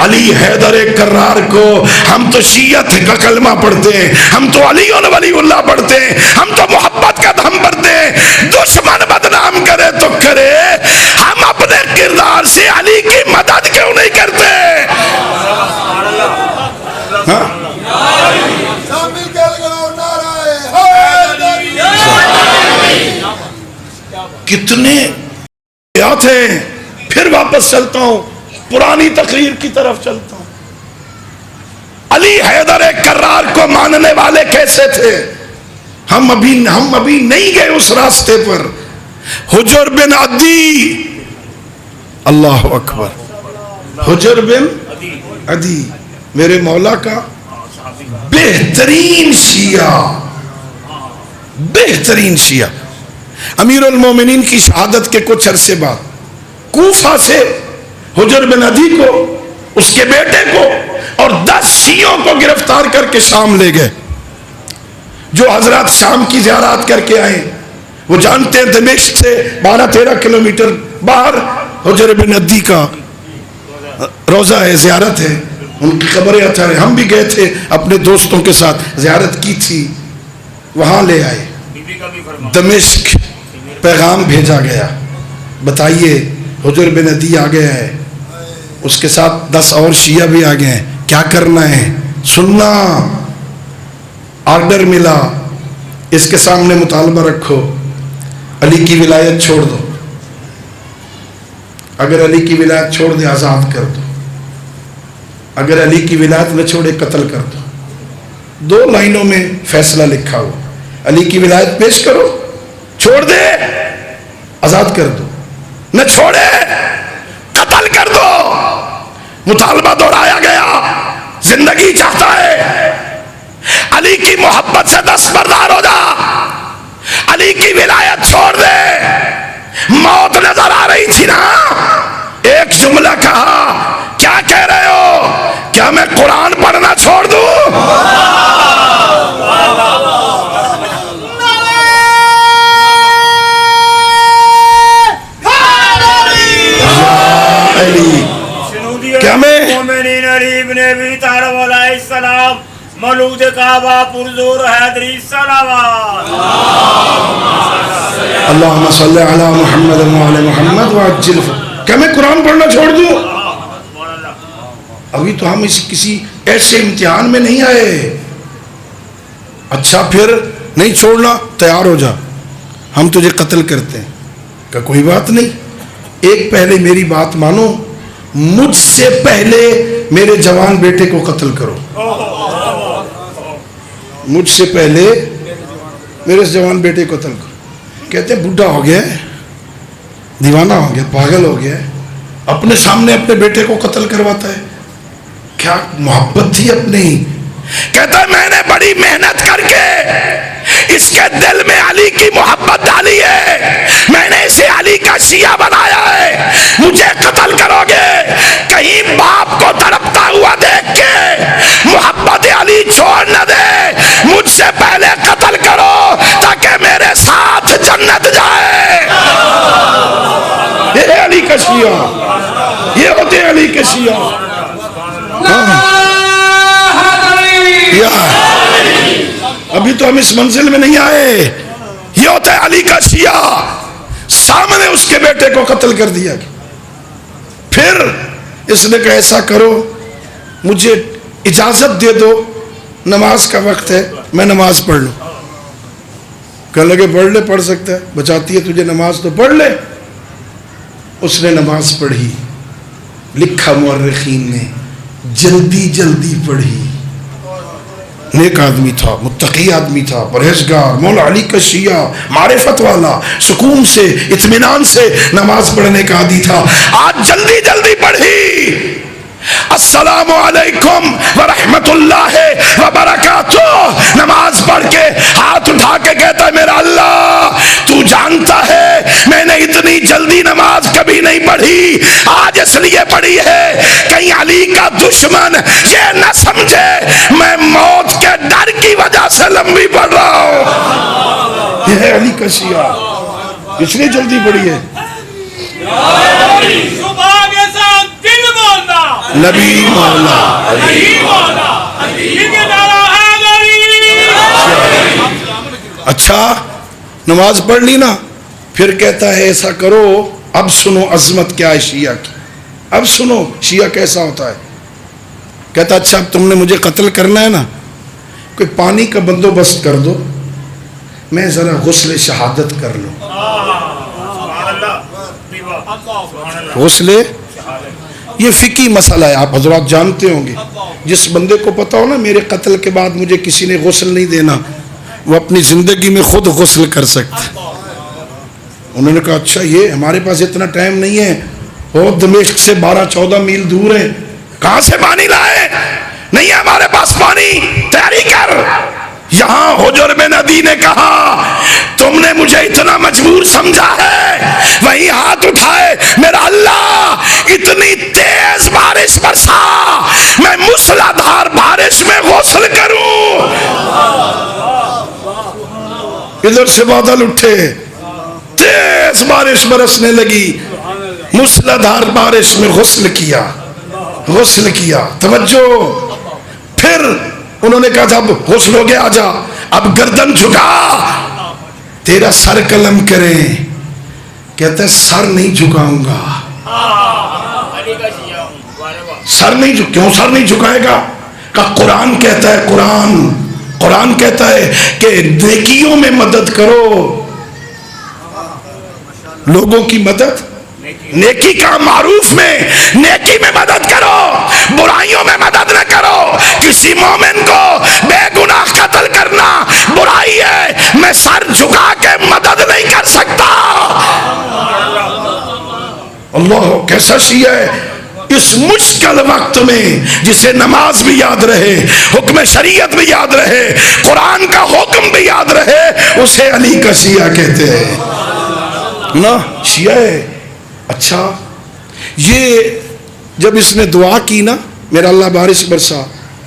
علی حیدر کرار کو. ہم تو شیعت کا کلمہ پڑھتے ہیں، ہم تو علی ولی اللہ پڑھتے ہیں، ہم تو محبت کا دھم پڑھتے ہیں. دشمن بدنام کرے تو کرے، ہم اپنے کردار سے علی کی مدد کیوں نہیں کرتے؟ ہاں کتنے آیات ہیں. پھر واپس چلتا ہوں، پرانی تقریر کی طرف چلتا ہوں. علی حیدر کرار کو ماننے والے کیسے تھے؟ ہم ابھی نہیں گئے اس راستے پر. حجر بن عدی، اللہ اکبر، حجر بن عدی میرے مولا کا بہترین شیعہ، بہترین شیعہ. امیر المومنین کی شہادت کے کچھ عرصے بعد کوفہ سے حجر بن عدی کو، اس کے بیٹے کو اور 10 شیعوں کو گرفتار کر کے شام لے گئے. جو حضرات شام کی زیارت کر کے آئے وہ جانتے ہیں دمشق سے 12-13 کلومیٹر باہر حجر بن عدی کا روزہ ہے، زیارت ہے. ان کی قبریں اچھا ہے. ہم بھی گئے تھے اپنے دوستوں کے ساتھ، زیارت کی تھی. وہاں لے آئے. دمشق پیغام بھیجا گیا، بتائیے حجر بن عدی آ گیا ہے، اس کے ساتھ 10 اور شیعہ بھی آ گئے ہیں، کیا کرنا ہے؟ سننا. آرڈر ملا، اس کے سامنے مطالبہ رکھو، علی کی ولایت چھوڑ دو. اگر علی کی ولایت چھوڑ دے آزاد کر دو، اگر علی کی ولایت نہ چھوڑے قتل کر دو. 2 لائنوں میں فیصلہ لکھا ہوا. علی کی ولایت پیش کرو، چھوڑ دے آزاد کر دو، نہ چھوڑے قتل کر دو. مطالبہ دہرایا گیا. زندگی چاہتا ہے علی کی محبت سے دستبردار ہو جا، علی کی ولایت چھوڑ دے. موت نظر آ رہی تھی نا. ایک جملہ کہا، کیا کہہ رہے ہو؟ کیا میں قرآن پڑھنا چھوڑ دوں؟ کیا میں مومنین علی ابن ابی طالب علیہ السلام مولود کعبہ پرزور حیدری صلوات. اللہم صلی علی محمد وعلی محمد وعجل. کیا میں قرآن پڑھنا چھوڑ دوں؟ ابھی تو ہم کسی ایسے امتحان میں نہیں آئے. اچھا پھر نہیں چھوڑنا، تیار ہو جا، ہم تجھے قتل کرتے ہیں. کہ کوئی بات نہیں، ایک پہلے میری بات مانو، مجھ سے پہلے میرے جوان بیٹے کو قتل کرو. مجھ سے پہلے میرے جوان بیٹے کو قتل کرو. کہتے ہیں بڈھا ہو گیا ہے، دیوانہ ہو گیا، پاگل ہو گیا ہے، اپنے سامنے اپنے بیٹے کو قتل کرواتا ہے. کیا محبت تھی اپنی. کہتا ہے میں نے بڑی محنت کر کے اس کے دل میں علی کی محبت ڈالی ہے، میں نے اسے علی کا شیعہ بنایا ہے، مجھے قتل کرو گے. کہیں باپ کو تڑپتا ہوا دیکھ کے محبت علی چھوڑ نہ دے. مجھ سے پہلے قتل کرو تاکہ میرے ساتھ جنت جائے. یہ علی کا شیعہ، یہ ہوتے علی کے شیعہ. ابھی تو ہم اس منزل میں نہیں آئے. یہ ہوتا ہے علی کا شیعہ. سامنے اس کے بیٹے کو قتل کر دیا. پھر اس نے کہا ایسا کرو، مجھے اجازت دے دو، نماز کا وقت ہے، میں نماز پڑھ لوں. کہنے لگے پڑھ لے، پڑھ سکتا ہے، بچاتی ہے تجھے نماز تو پڑھ لے. اس نے نماز پڑھی. لکھا مورخین نے جلدی جلدی پڑھی. نیک آدمی تھا، متقی آدمی تھا، پرہیزگار، مولا علی کا شیعہ، معرفت والا، سکون سے اطمینان سے نماز پڑھنے کا عادی تھا. آج جلدی جلدی پڑھی. السلام علیکم ورحمت اللہ وبرکاتہ، نماز پڑھ کے ہاتھ اٹھا کے کہتا ہے میرا اللہ تو جانتا ہے میں نے اتنی جلدی نماز کبھی نہیں پڑھی، آج اس لیے پڑھی ہے کہیں علی کا دشمن یہ نہ سمجھے میں موت کے ڈر کی وجہ سے لمبی پڑھ رہا ہوں۔ یہ ہے علی کا شیعہ، اس لیے جلدی پڑھی ہے۔ صبح کے ساتھ دل بولنا نبی مولا علی مولا علی کے نعرہ حیدری۔ اچھا نماز پڑھ لی نا، پھر کہتا ہے ایسا کرو اب سنو عظمت کیا ہے شیعہ کی، اب سنو شیعہ کیسا ہوتا ہے۔ کہتا اچھا اب تم نے مجھے قتل کرنا ہے نا، کوئی پانی کا بندوبست کر دو، میں ذرا غسل شہادت کر لوں۔ غسل یہ فقہی مسئلہ ہے، آپ حضرات جانتے ہوں گے، جس بندے کو پتا ہو نا میرے قتل کے بعد مجھے کسی نے غسل نہیں دینا، وہ اپنی زندگی میں خود غسل کر سکتا۔ انہوں نے کہا اچھا یہ ہمارے پاس اتنا ٹائم نہیں ہے، وہ دمشق سے 12-14 میل دور ہے، کہاں سے پانی لائے؟ نہیں ہے ہمارے پاس پانی، تیاری کر۔ یہاں حجر بن عدی نے کہا تم نے مجھے اتنا مجبور سمجھا ہے، وہیں ہاتھ اٹھائے میرا اللہ اتنی تیز بارش برسا میں موسلادھار بارش میں غسل کروں۔ ادھر سے بادل اٹھے، تیز بارش برسنے لگی، موسلادھار بارش میں غسل کیا، غسل کیا۔ توجہ، پھر انہوں نے کہا جب غسل ہو گیا آجا اب گردن جھکا، تیرا سر قلم کریں۔ کہتا ہے سر نہیں جھکاؤں گا، سر نہیں کیوں سر نہیں جھکائے گا؟ کہ قرآن کہتا ہے، قرآن کہتا ہے کہ نیکیوں میں مدد کرو، لوگوں کی مدد، نیکی کا معروف میں نیکی میں مدد کرو، برائیوں میں مدد نہ کرو۔ کسی مومن کو بے گناہ قتل کرنا برائی ہے، میں سر جھکا کے مدد نہیں کر سکتا۔ اللہ کیسا شیعہ ہے، اس مشکل وقت میں جسے نماز بھی یاد رہے، حکم شریعت بھی یاد رہے، قرآن کا حکم بھی یاد رہے، اسے علی کا شیعہ کہتے ہیں نا، شیعہ ہے۔ اچھا یہ جب اس نے دعا کی نا میرا اللہ بارش برسا،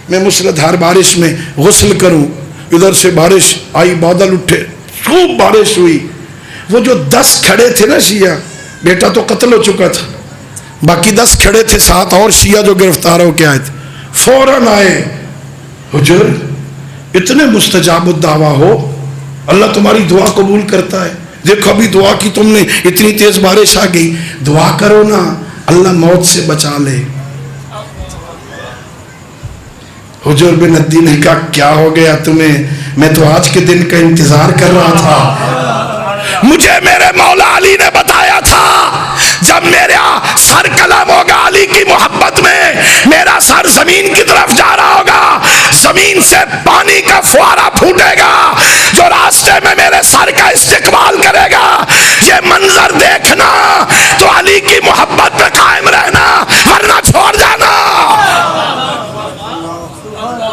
میں موسلادھار بارش میں غسل کروں، ادھر سے بارش آئی، بادل اٹھے، خوب بارش ہوئی، وہ جو 10 کھڑے تھے نا شیعہ، بیٹا تو قتل ہو چکا تھا، باقی 10 کھڑے تھے، 7 اور شیعہ جو گرفتار ہو کے آئے تھے، فوراً آئے، حجر اتنے مستجاب الدعویٰ ہو، اللہ تمہاری دعا قبول کرتا ہے، دیکھو ابھی دعا کی تم نے، اتنی تیز بارش آ گئی، دعا کرو نا اللہ موت سے بچا لے۔ حجر بن عدی نے کہا کیا ہو گیا تمہیں، میں تو آج کے دن کا انتظار کر رہا تھا، مجھے میرے مولا علی نے بتایا تھا جب میرا سر قلم ہوگا علی کی محبت میں، میرا سر زمین کی طرف جا رہا ہوگا، زمین سے پانی کا فوارہ پھوٹے گا جو راستے میں میرے سر کا استقبال کرے گا، یہ منظر دیکھنا تو علی کی محبت میں قائم رہنا ورنہ چھوڑ جانا۔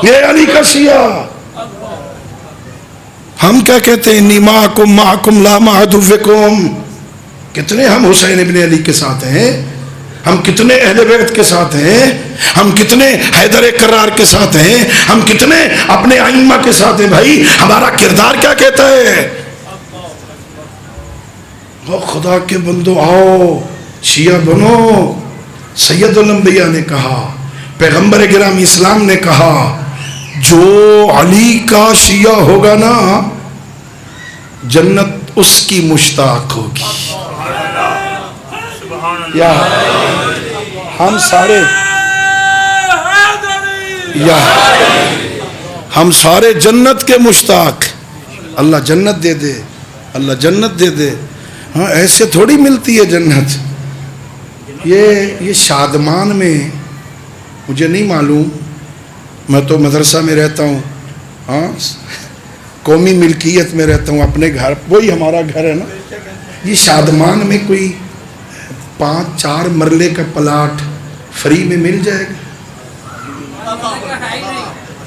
یہ علی کا شیعہ۔ ہم کیا کہتے ہیں انی معکم معکم لا مع عدوکم، کتنے ہم حسین ابن علی کے ساتھ ہیں، ہم کتنے اہل بیت کے ساتھ ہیں، ہم کتنے حیدر کرار کے ساتھ ہیں، ہم کتنے اپنے ائمہ کے ساتھ ہیں۔ بھائی ہمارا کردار کیا کہتا ہے؟ وہ خدا کے بندو آؤ شیعہ بنو۔ سید الانبیاء نے کہا، پیغمبر گرامی اسلام نے کہا جو علی کا شیعہ ہوگا نا جنت اس کی مشتاق ہوگی۔ یا ہم سارے یا ہم سارے جنت کے مشتاق، اللہ جنت دے دے، اللہ جنت دے دے۔ ہاں ایسے تھوڑی ملتی ہے جنت، یہ شادمان میں مجھے نہیں معلوم، میں تو مدرسہ میں رہتا ہوں، ہاں قومی ملکیت میں رہتا ہوں، اپنے گھر وہی ہمارا گھر ہے نا، یہ شادمان میں کوئی 5-4 مرلے کا پلاٹ فری میں مل جائے گا؟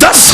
10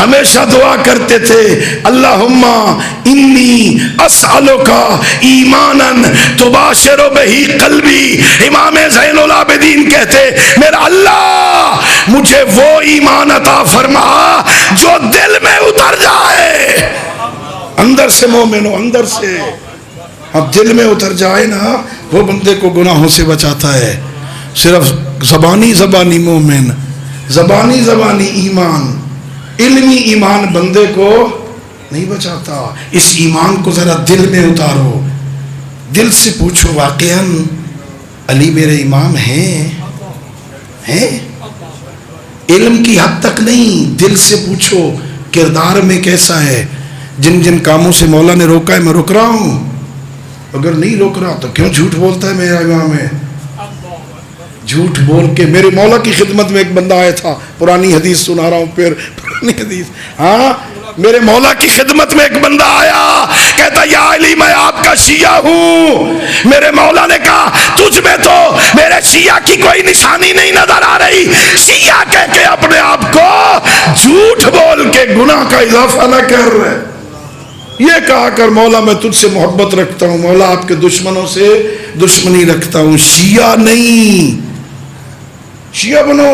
ہمیشہ دعا کرتے تھے اللہم انی اسألوکا ایمانا تباشر بہی قلبی. امام زین العابدین کہتے میرا اللہ مجھے وہ ایمان عطا فرما جو دل میں اتر جائے. اندر سے مومن ہو، اندر سے. اب دل میں اتر جائے نا وہ بندے کو گناہوں سے بچاتا ہے. صرف زبانی مومن، زبانی ایمان، علمی ایمان بندے کو نہیں بچاتا. اس ایمان کو ذرا دل میں اتارو، دل سے پوچھو واقعاً علی میرے امام ہیں؟ علم کی حد تک نہیں، دل سے پوچھو کردار میں کیسا ہے. جن جن کاموں سے مولا نے روکا ہے میں رک رہا ہوں. اگر نہیں روک رہا تو کیوں جھوٹ بولتا ہے میرا امام ہے؟ جھوٹ بول کے میرے مولا کی خدمت میں ایک بندہ آیا تھا، پرانی حدیث سنا رہا ہوں، پھر پرانی حدیث. ہاں میرے مولا کی خدمت میں ایک بندہ آیا، کہتا یا علی میں آپ کا شیعہ ہوں. میرے مولا نے کہا تجھ میں تو میرے شیعہ کی کوئی نشانی نہیں نظر آ رہی. شیعہ کہہ کے اپنے آپ کو جھوٹ بول کے گناہ کا اضافہ نہ کر. یہ کہا کر مولا میں تجھ سے محبت رکھتا ہوں، مولا آپ کے دشمنوں سے دشمنی رکھتا ہوں. شیعہ نہیں، شیعہ بنو.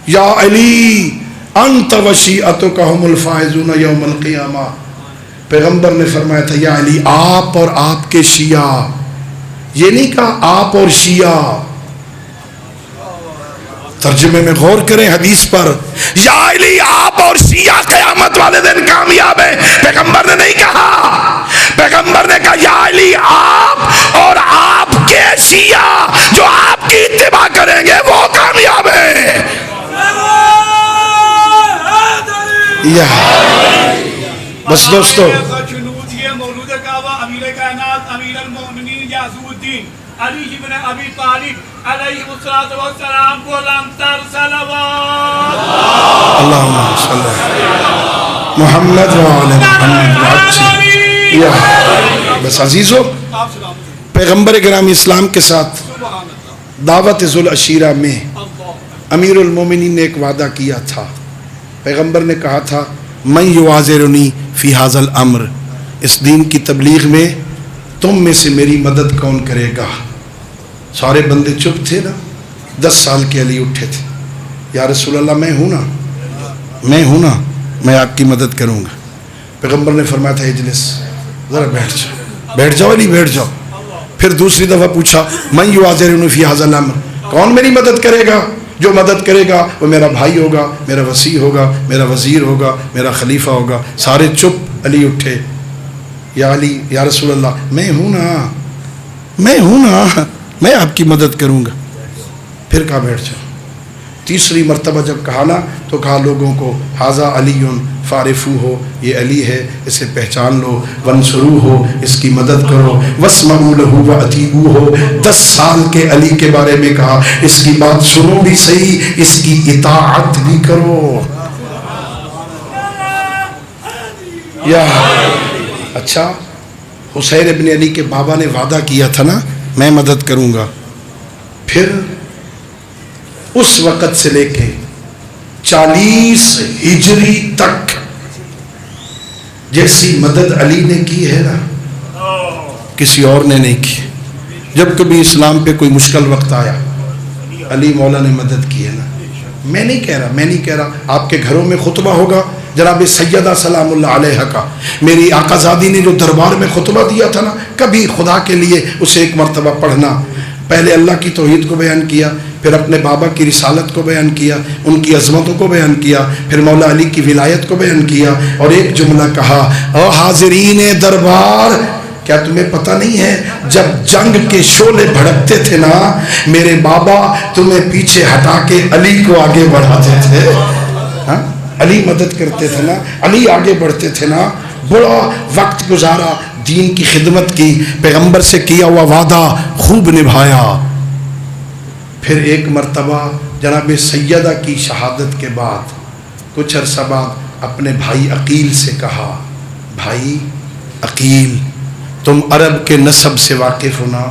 یا علی انت و شیعتک هم الفائزون یوم القیامہ. پیغمبر نے فرمایا تھا یا علی آپ اور آپ کے شیعہ، یہ نہیں کہا آپ اور شیعہ. ترجمے میں غور کریں حدیث پر. یا علی آپ اور شیعہ قیامت والے دن کامیاب ہیں. پیغمبر نے نہیں کہا، پیغمبر نے کہا یا علی آپ اور آپ کے شیعہ جو آپ کی اتباع کریں گے وہ کامیاب ہیں. یا بس دوستو مولود کعبہ امیر کائنات امیر المومنین یعزو الدین علی بن ابی طالب علیہ السلام کو لامتر صلوات. اللہم صلی اللہ محمد وعلی محمد. بس عزیزو پیغمبر کرام اسلام کے ساتھ دعوت ذو العشیرہ میں امیر المومنین نے ایک وعدہ کیا تھا. پیغمبر نے کہا تھا من یعاذرنی فی ھذا الامر، اس دین کی تبلیغ میں تم میں سے میری مدد کون کرے گا. سارے بندے چپ تھے نا. 10 سال کے علی اٹھے تھے، یا رسول اللہ میں ہوں نا، میں آپ کی مدد کروں گا. پیغمبر نے فرمایا تھا اجلس، ذرا بیٹھ جاؤ علی بیٹھ جاؤ. پھر دوسری دفعہ پوچھا من یعاذرنی فی ھذا الامر، کون میری مدد کرے گا؟ جو مدد کرے گا وہ میرا بھائی ہوگا، میرا وصی ہوگا، میرا وزیر ہوگا، میرا خلیفہ ہوگا. سارے چپ. علی اٹھے، یا علی یا رسول اللہ میں ہوں نا، میں آپ کی مدد کروں گا. پھر کہا بیٹھ جاؤ. تیسری مرتبہ جب کہا نا تو کہا لوگوں کو ھذا علی فارفو ہو، یہ علی ہے اسے پہچان لو، ونصرو ہو اس کی مدد کرو، واسمعوا لہ واطیعوا ہو. 10 سال کے علی کے بارے میں کہا اس کی بات سنو بھی صحیح، اس کی اطاعت بھی کرو. یا اچھا حسین ابن علی کے بابا نے وعدہ کیا تھا نا میں مدد کروں گا. پھر اس وقت سے لے کے 40 ہجری تک جیسی مدد علی نے کی ہے نا کسی اور نے نہیں کی. جب کبھی اسلام پہ کوئی مشکل وقت آیا علی مولا نے مدد کی ہے نا. میں نہیں کہہ رہا آپ کے گھروں میں خطبہ ہوگا جناب سیدہ سلام اللہ علیہ کا، میری آقا زادی نے جو دربار میں خطبہ دیا تھا نا، کبھی خدا کے لیے اسے ایک مرتبہ پڑھنا. پہلے اللہ کی توحید کو بیان کیا، پھر اپنے بابا کی رسالت کو بیان کیا، ان کی عظمتوں کو بیان کیا، پھر مولا علی کی ولایت کو بیان کیا، اور ایک جملہ کہا او حاضرین دربار، کیا تمہیں پتہ نہیں ہے جب جنگ کے شعلے بھڑکتے تھے نا میرے بابا تمہیں پیچھے ہٹا کے علی کو آگے بڑھاتے تھے. ہاں علی مدد کرتے تھے نا، علی آگے بڑھتے تھے نا. بڑا وقت گزارا، دین کی خدمت کی، پیغمبر سے کیا ہوا وعدہ خوب نبھایا. پھر ایک مرتبہ جناب سیدہ کی شہادت کے بعد کچھ عرصہ بعد اپنے بھائی عقیل سے کہا بھائی عقیل تم عرب کے نسب سے واقف ہو نا،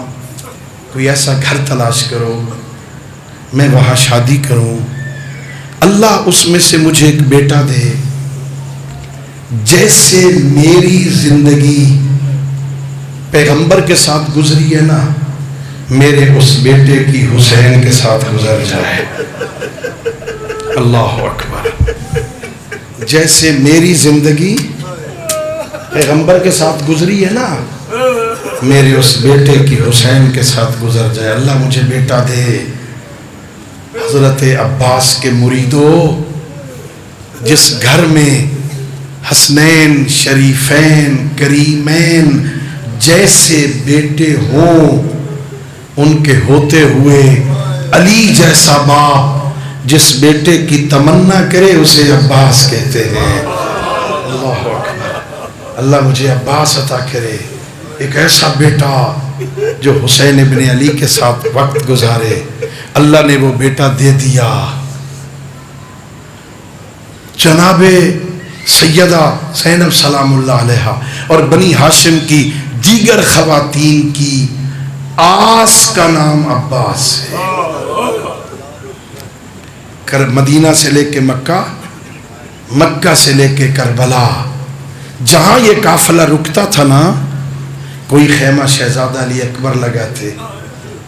کوئی ایسا گھر تلاش کرو میں وہاں شادی کروں، اللہ اس میں سے مجھے ایک بیٹا دے. جیسے میری زندگی پیغمبر کے ساتھ گزری ہے نا، میرے اس بیٹے کی حسین کے ساتھ گزر جائے۔ اللہ اکبر۔ جیسے میری زندگی پیغمبر کے ساتھ گزری ہے نا، میرے اس بیٹے کی حسین کے ساتھ گزر جائے۔ اللہ مجھے بیٹا دے۔ حضرت عباس کے مریدو، جس گھر میں حسنین شریفین کریمین جیسے بیٹے ہوں، ان کے ہوتے ہوئے علی جیسا باپ جس بیٹے کی تمنا کرے اسے عباس کہتے ہیں۔ اللہ اکبر۔ اللہ مجھے عباس عطا کرے، ایک ایسا بیٹا جو حسین ابن علی کے ساتھ وقت گزارے۔ اللہ نے وہ بیٹا دے دیا۔ جناب سیدہ زینب سلام اللہ علیہا اور بنی ہاشم کی دیگر خواتین کی آس کا نام عباس ہے۔ مدینہ سے لے کے مکہ، مکہ سے لے کے کربلا، جہاں یہ قافلہ رکتا تھا نا، کوئی خیمہ شہزادہ علی اکبر لگاتے،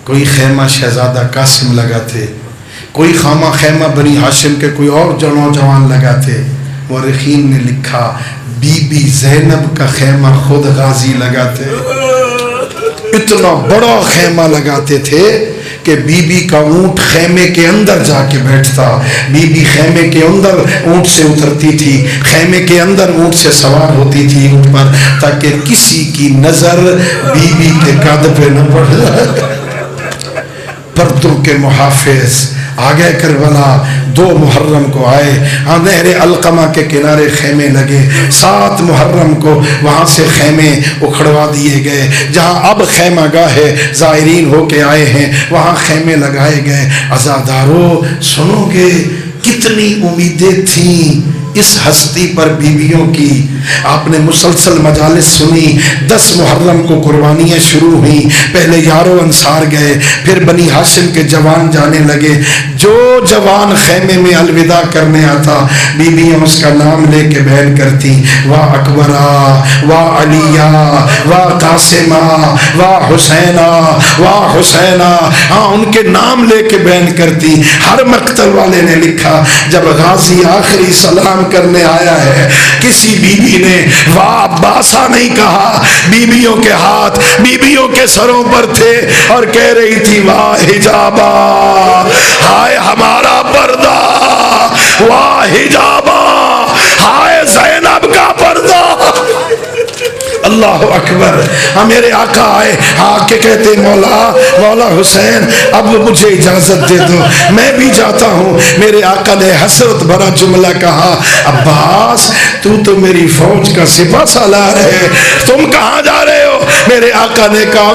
کوئی خیمہ شہزادہ قاسم لگاتے، کوئی خیمہ بنی ہاشم کے کوئی اور نوجوان لگاتے۔ مورخین نے لکھا بی بی زینب کا خیمہ خود غازی لگاتے۔ اتنا بڑا خیمہ لگاتے تھے کہ بی بی کا اونٹ خیمے کے اندر جا کے بیٹھتا، بی بی خیمے کے اندر اونٹ سے اترتی تھی، خیمے کے اندر اونٹ سے سوار ہوتی تھی اونٹ پر، تاکہ کسی کی نظر بی بی کے قد پہ نہ پڑ جائے۔ پردوں کے محافظ آگے کربلا 2 محرم کو آئے، نہر القمہ کے کنارے خیمے لگے۔ 7 محرم کو وہاں سے خیمے اکھڑوا دیے گئے، جہاں اب خیمہ گاہ زائرین ہو کے آئے ہیں وہاں خیمے لگائے گئے۔ عزادارو سنو گے کتنی امیدیں تھیں اس ہستی پر بیویوں کی۔ آپ نے مسلسل مجالس سنی۔ 10 محرم کو قربانیاں شروع ہوئیں، پہلے یارو انصار گئے، پھر بنی ہاشم کے جوان جانے لگے۔ جو جوان خیمے میں الوداع کرنے آتا، بیویاں اس کا نام لے کے بیان کرتی، واہ اکبرا، واہ علیہ، واہ قاسمہ، واہ حسینہ، واہ حسینہ، ہاں ان کے نام لے کے بیان کرتی۔ ہر مقتل والے نے لکھا جب غازی آخری سلام کرنے آیا ہے، کسی بی بی نے واہ عباسہ نہیں کہا۔ بیویوں کے ہاتھ بیویوں کے سروں پر تھے اور کہہ رہی تھی واہ حجابہ، ہائے ہمارا پردہ، واہ حجابہ، ہائے زینب کا پردہ۔ اللہ اکبر۔ ہاں میرے آقا آئے، آ کے کہتے مولا حسین اب مجھے اجازت دے دو، میں بھی جاتا ہوں۔ میرے آقا نے حسرت بھرا جملہ کہا، عباس تو میری فوج کا سپہ سالار ہے، تم کہاں جا رہے ہو؟ میرے آقا نے کہا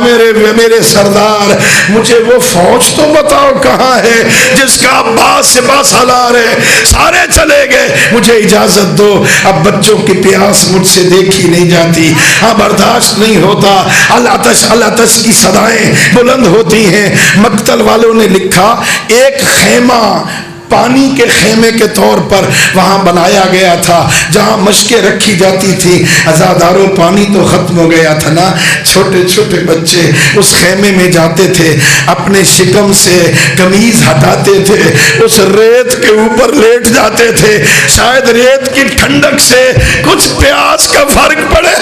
میرے سردار مجھے وہ فوج تو بتاؤ کہاں ہے جس کا عباس سپہ سالار ہے۔ سارے چلے گئے، مجھے اجازت دو، اب بچوں کی پیاس مجھ سے دیکھی نہیں جاتی، ہاں برداشت نہیں ہوتا، العطش کی صدائیں بلند ہوتی ہیں۔ مقتل والوں نے لکھا ایک خیمہ پانی کے خیمے کے طور پر وہاں بنایا گیا تھا جہاں مشکیں رکھی جاتی تھی۔ عزاداروں پانی تو ختم ہو گیا تھا نا، چھوٹے چھوٹے بچے اس خیمے میں جاتے تھے، اپنے شکم سے قمیض ہٹاتے تھے، اس ریت کے اوپر لیٹ جاتے تھے، شاید ریت کی ٹھنڈک سے کچھ پیاس کا فرق پڑے۔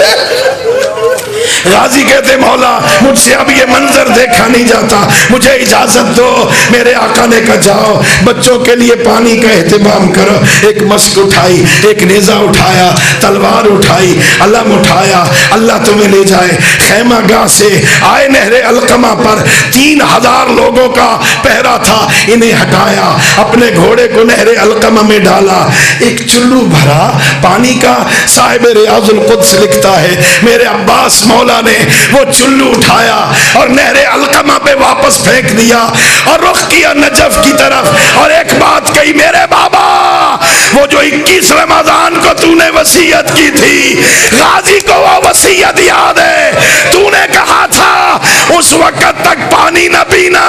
غازی کہتے مولا مجھ سے اب یہ منظر دیکھا نہیں جاتا، مجھے اجازت دو۔ میرے آقا نے کہا جاؤ بچوں کے لیے پانی کا اہتمام کرو۔ ایک مشک اٹھائی، ایک نیزہ اٹھایا، تلوار اٹھائی، علم اٹھایا، اللہ تمہیں لے جائے۔ خیمہ گاہ سے آئے نہر القمہ پر 3000 لوگوں کا پہرا تھا، انہیں ہٹایا، اپنے گھوڑے کو نہر القمہ میں ڈالا، ایک چلو بھرا پانی کا۔ صاحب ریاض القدس لکھتا ہے میرے عباس مولا نے وہ چلو اٹھایا اور نہر القمہ پہ واپس پھینک دیا اور رخ کیا نجف کی طرف، اور ایک بات کہی میرے بابا وہ جو 21 رمضان کو تو نے وصیت کی تھی، غازی کو وہ وصیت یاد ہے، تو نے کہا تھا اس وقت تک پانی نہ پینا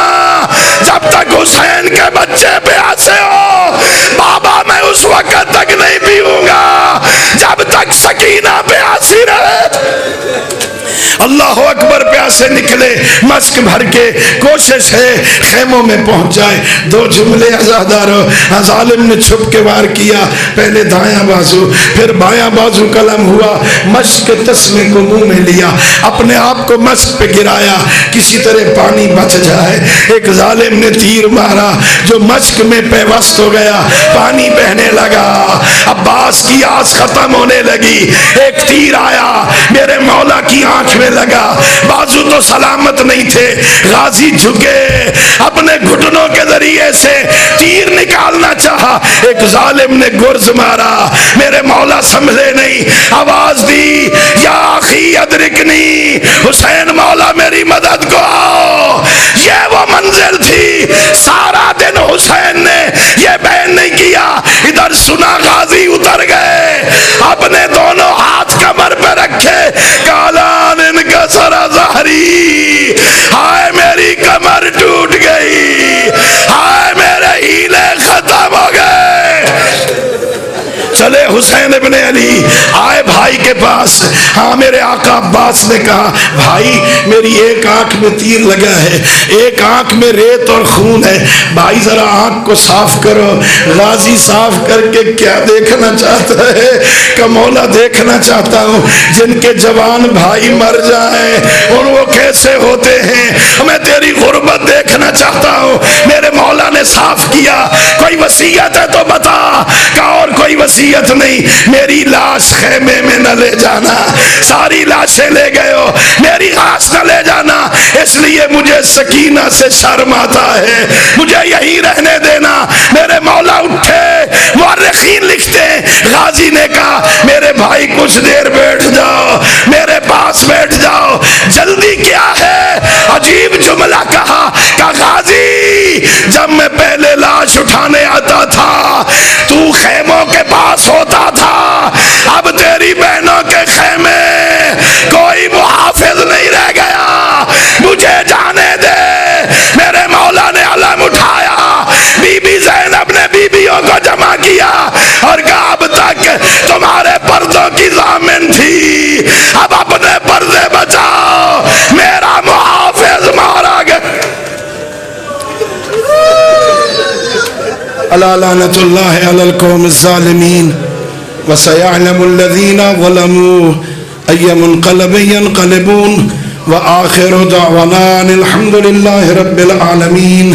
جب تک حسین کے بچے پیاسے ہو۔ بابا میں اس وقت تک نہیں پیوں گا جب تک ایسی رہے. اللہ اکبر. پیاسے نکلے, مسک بھر کے کوشش ہے خیموں میں پہنچ جائے. 2 جملے عزادارو. ظالم نے چھپ کے وار کیا, پہلے دایاں بازو پھر بایاں بازو قلم ہوا, مشق کے تسمے کو منہ میں لیا, اپنے آپ کو مشق پہ گرایا کسی طرح پانی بچ جائے. ایک ظالم نے تیر مارا جو مشق میں پیوست ہو گیا, پانی بہنے لگا. عباس کی آس ختم ہونے لگی. ایک تیر آیا میرے مولا کی آنکھ میں لگا, بازو تو سلامت نہیں تھے. غازی جھکے, اپنے گھٹنوں کے ذریعے سے تیر نکالنا چاہا. ایک ظالم نے گرز مارا, میرے مولا سنبھلے نہیں, آواز دی یا اخی ادرکنی, حسین مولا میری مدد کو آؤ. یہ وہ منزل تھی, سارا دن حسین نے یہ بیان نہیں کیا. ادھر سنا غازی اتر گئے, اپنے دونوں ہاتھ کمر پہ رکھے, کالان ان کا سرا ظہری, ہائے میری کمر ٹوٹ گئی, ہائے میرے ہیلے ختم ہو گئے. چلے حسین ابن علی آئے بھائی کے پاس. ہاں میرے آقا عباس نے کہا بھائی میری ایک آنکھ میں تیر لگا ہے, ایک آنکھ میں ریت اور خون ہے, بھائی ذرا آنکھ کو صاف کرو. غازی صاف کر کے کیا دیکھنا چاہتا ہے کہ مولا دیکھنا چاہتا ہوں جن کے جوان بھائی مر جائیں اور وہ کیسے ہوتے ہیں, میں تیری غربت دیکھنا چاہتا ہوں. میرے مولا نے صاف کیا, کوئی وصیت ہے تو بتا. کہ اور کوئی وصیت نہیں, میری لاش خیمے میں نہ لے جانا, ساری لاشیں لے گئے ہو, میری لاش نہ لے جانا, اس لیے مجھے سکینہ سے شرم آتا ہے, مجھے یہی رہنے دینا. میرے مولا اٹھے, مورخین لکھتے ہیں غازی نے کہا میرے بھائی کچھ دیر بیٹھ جاؤ, میرے پاس بیٹھ جاؤ, جلدی کیا ہے. عجیب جملہ کہا کہ غازی جب میں پہلے لاش اٹھانے آتا تھا تو خیموں کے پاس ہوتا تھا, اب تیری بہنوں کے خیمے کوئی محافظ نہیں رہ گیا, مجھے جانے دے. میرے مولا نے علم اٹھایا, بی بی زینب نے بیویوں کو جمع کیا اور کہا اب تک تمہارے پردوں کی ضامن تھی, اب اپنے پردے بچاؤ, میرا محافظ مارا گیا. الا لعنت اللہ علی القوم الظالمین وسيعلم الذین ظلموا ای منقلب ینقلبون وآخر دعوانا الحمد للہ رب العالمین.